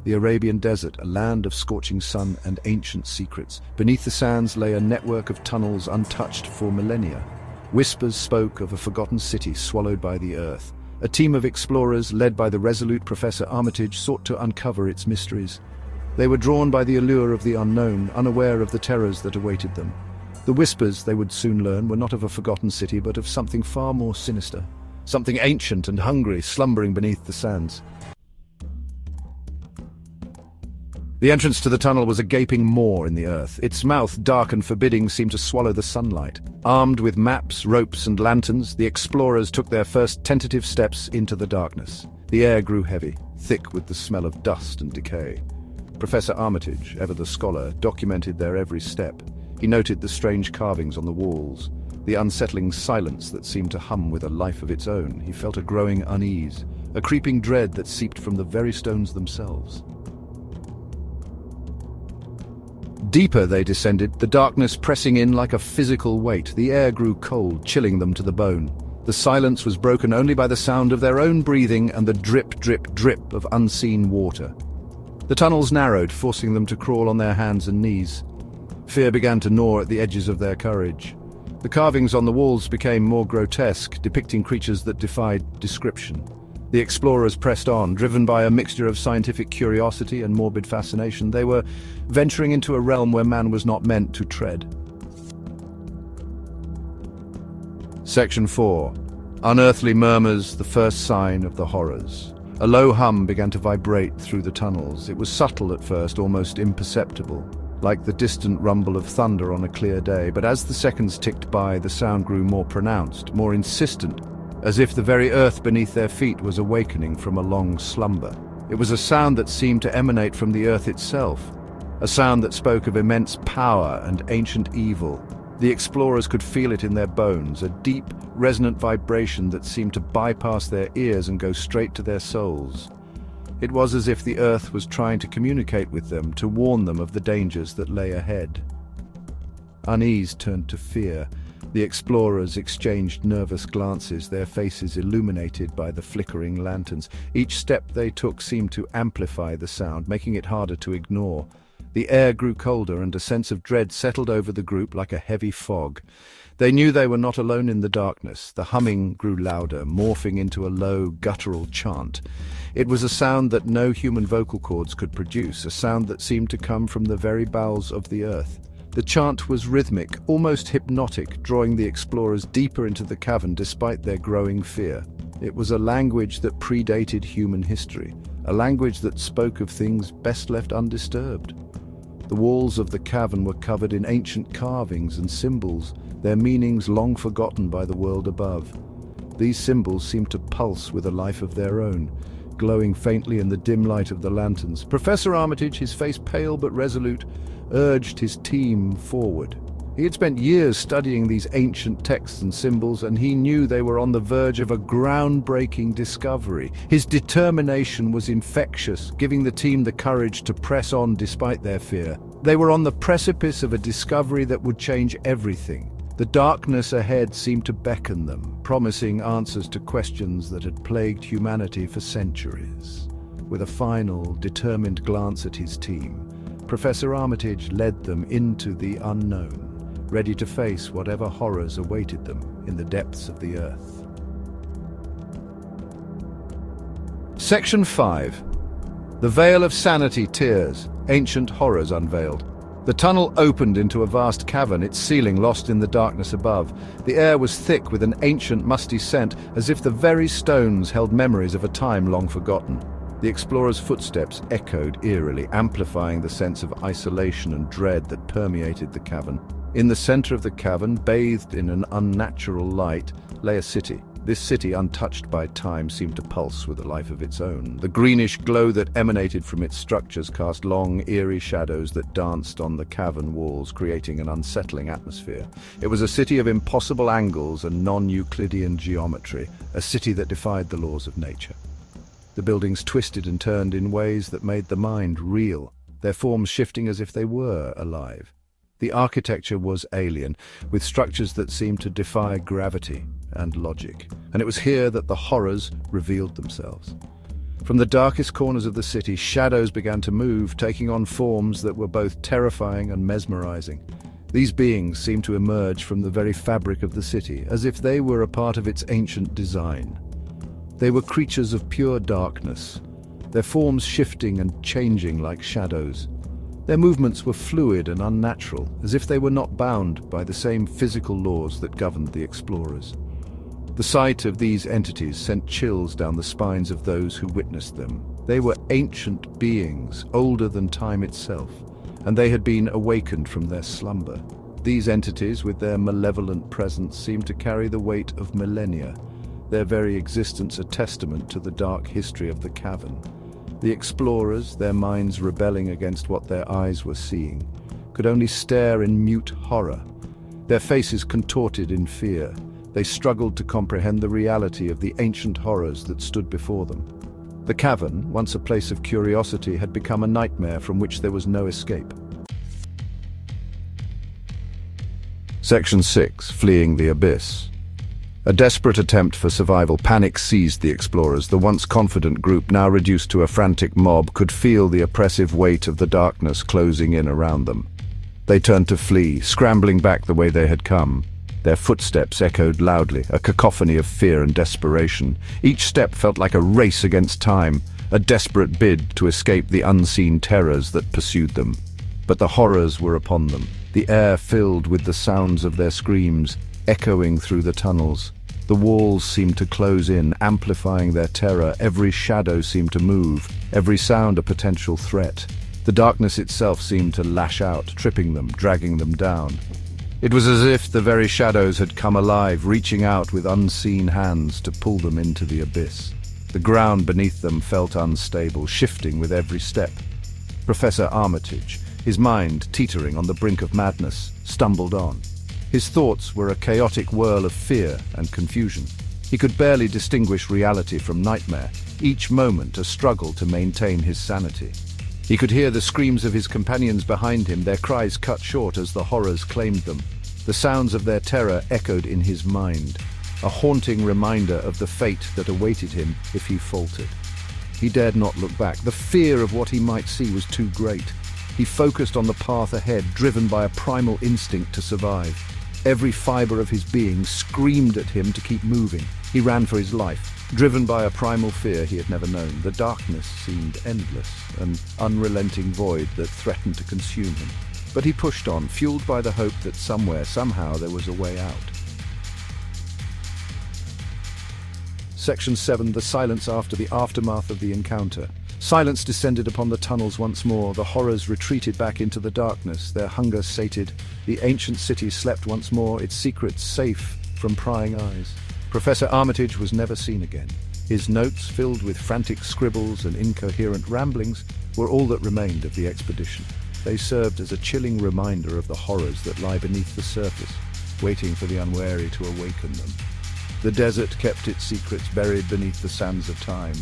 The Arabian Desert, a land of scorching sun and ancient secrets. Beneath the sands lay a network of tunnels untouched for millennia. Whispers spoke of a forgotten city swallowed by the earth. A team of explorers, led by the resolute Professor Armitage, sought to uncover its mysteries. They were drawn by the allure of the unknown, unaware of the terrors that awaited them. The whispers, they would soon learn, were not of a forgotten city, but of something far more sinister. Something ancient and hungry, slumbering beneath the sands. The entrance to the tunnel was a gaping maw in the earth. Its mouth, dark and forbidding, seemed to swallow the sunlight. Armed with maps, ropes, and lanterns, the explorers took their first tentative steps into the darkness. The air grew heavy, thick with the smell of dust and decay. Professor Armitage, ever the scholar, documented their every step. He noted the strange carvings on the walls, the unsettling silence that seemed to hum with a life of its own. He felt a growing unease, a creeping dread that seeped from the very stones themselves. Deeper they descended, the darkness pressing in like a physical weight. The air grew cold, chilling them to the bone. The silence was broken only by the sound of their own breathing and the drip, drip, drip of unseen water. The tunnels narrowed, forcing them to crawl on their hands and knees. Fear began to gnaw at the edges of their courage. The carvings on the walls became more grotesque, depicting creatures that defied description. The explorers pressed on, driven by a mixture of scientific curiosity and morbid fascination. They were venturing into a realm where man was not meant to tread. Section 4. Unearthly murmurs, the first sign of the horrors. A low hum began to vibrate through the tunnels. It was subtle at first, almost imperceptible, like the distant rumble of thunder on a clear day. But as the seconds ticked by, the sound grew more pronounced, more insistent, as if the very earth beneath their feet was awakening from a long slumber. It was a sound that seemed to emanate from the earth itself, a sound that spoke of immense power and ancient evil. The explorers could feel it in their bones, a deep, resonant vibration that seemed to bypass their ears and go straight to their souls. It was as if the earth was trying to communicate with them, to warn them of the dangers that lay ahead. Unease turned to fear. The explorers exchanged nervous glances, their faces illuminated by the flickering lanterns. Each step they took seemed to amplify the sound, making it harder to ignore. The air grew colder, and a sense of dread settled over the group like a heavy fog. They knew they were not alone in the darkness. The humming grew louder, morphing into a low, guttural chant. It was a sound that no human vocal cords could produce, a sound that seemed to come from the very bowels of the earth. The chant was rhythmic, almost hypnotic, drawing the explorers deeper into the cavern despite their growing fear. It was a language that predated human history, a language that spoke of things best left undisturbed. The walls of the cavern were covered in ancient carvings and symbols, their meanings long forgotten by the world above. These symbols seemed to pulse with a life of their own, glowing faintly in the dim light of the lanterns. Professor Armitage, his face pale but resolute, urged his team forward. He had spent years studying these ancient texts and symbols, and he knew they were on the verge of a groundbreaking discovery. His determination was infectious, giving the team the courage to press on despite their fear. They were on the precipice of a discovery that would change everything. The darkness ahead seemed to beckon them, promising answers to questions that had plagued humanity for centuries. With a final, determined glance at his team, Professor Armitage led them into the unknown, ready to face whatever horrors awaited them in the depths of the earth. Section 5. The Veil of Sanity Tears, Ancient Horrors Unveiled. The tunnel opened into a vast cavern, its ceiling lost in the darkness above. The air was thick with an ancient, musty scent, as if the very stones held memories of a time long forgotten. The explorers' footsteps echoed eerily, amplifying the sense of isolation and dread that permeated the cavern. In the center of the cavern, bathed in an unnatural light, lay a city. This city, untouched by time, seemed to pulse with a life of its own. The greenish glow that emanated from its structures cast long, eerie shadows that danced on the cavern walls, creating an unsettling atmosphere. It was a city of impossible angles and non-Euclidean geometry, a city that defied the laws of nature. The buildings twisted and turned in ways that made the mind reel, their forms shifting as if they were alive. The architecture was alien, with structures that seemed to defy gravity and logic, and it was here that the horrors revealed themselves. From the darkest corners of the city, shadows began to move, taking on forms that were both terrifying and mesmerizing. These beings seemed to emerge from the very fabric of the city, as if they were a part of its ancient design. They were creatures of pure darkness, their forms shifting and changing like shadows. Their movements were fluid and unnatural, as if they were not bound by the same physical laws that governed the explorers. The sight of these entities sent chills down the spines of those who witnessed them. They were ancient beings, older than time itself, and they had been awakened from their slumber. These entities, with their malevolent presence, seemed to carry the weight of millennia, their very existence a testament to the dark history of the cavern. The explorers, their minds rebelling against what their eyes were seeing, could only stare in mute horror. Their faces contorted in fear. They struggled to comprehend the reality of the ancient horrors that stood before them. The cavern, once a place of curiosity, had become a nightmare from which there was no escape. Section 6. Fleeing the Abyss. A desperate attempt for survival, panic seized the explorers. The once confident group, now reduced to a frantic mob, could feel the oppressive weight of the darkness closing in around them. They turned to flee, scrambling back the way they had come. Their footsteps echoed loudly, a cacophony of fear and desperation. Each step felt like a race against time, a desperate bid to escape the unseen terrors that pursued them. But the horrors were upon them, the air filled with the sounds of their screams, echoing through the tunnels. The walls seemed to close in, amplifying their terror. Every shadow seemed to move, every sound a potential threat. The darkness itself seemed to lash out, tripping them, dragging them down. It was as if the very shadows had come alive, reaching out with unseen hands to pull them into the abyss. The ground beneath them felt unstable, shifting with every step. Professor Armitage, his mind teetering on the brink of madness, stumbled on. His thoughts were a chaotic whirl of fear and confusion. He could barely distinguish reality from nightmare, each moment a struggle to maintain his sanity. He could hear the screams of his companions behind him, their cries cut short as the horrors claimed them. The sounds of their terror echoed in his mind, a haunting reminder of the fate that awaited him if he faltered. He dared not look back. The fear of what he might see was too great. He focused on the path ahead, driven by a primal instinct to survive. Every fiber of his being screamed at him to keep moving. He ran for his life, driven by a primal fear he had never known. The darkness seemed endless, an unrelenting void that threatened to consume him. But he pushed on, fueled by the hope that somewhere, somehow, there was a way out. Section 7. The silence after the aftermath of the encounter. Silence descended upon the tunnels once more. The horrors retreated back into the darkness, their hunger sated. The ancient city slept once more, its secrets safe from prying eyes. Professor Armitage was never seen again. His notes, filled with frantic scribbles and incoherent ramblings, were all that remained of the expedition. They served as a chilling reminder of the horrors that lie beneath the surface, waiting for the unwary to awaken them. The desert kept its secrets buried beneath the sands of time,